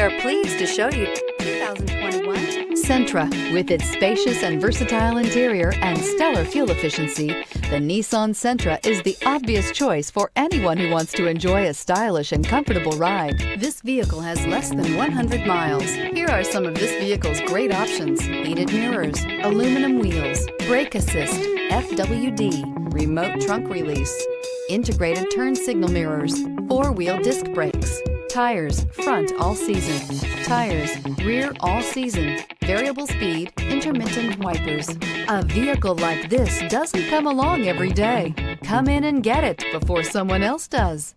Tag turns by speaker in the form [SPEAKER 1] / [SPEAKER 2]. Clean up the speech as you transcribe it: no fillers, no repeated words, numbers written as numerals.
[SPEAKER 1] are pleased to show you 2021
[SPEAKER 2] Sentra. With its spacious and versatile interior and stellar fuel efficiency, the Nissan Sentra is the obvious choice for anyone who wants to enjoy a stylish and comfortable ride. This vehicle has less than 100 miles. Here are some of this vehicle's great options: heated mirrors, aluminum wheels, brake assist, FWD, remote trunk release, integrated turn signal mirrors, four-wheel disc brakes, tires front all season, tires rear all season, variable speed, intermittent wipers. A vehicle like this doesn't come along every day. Come in and get it before someone else does.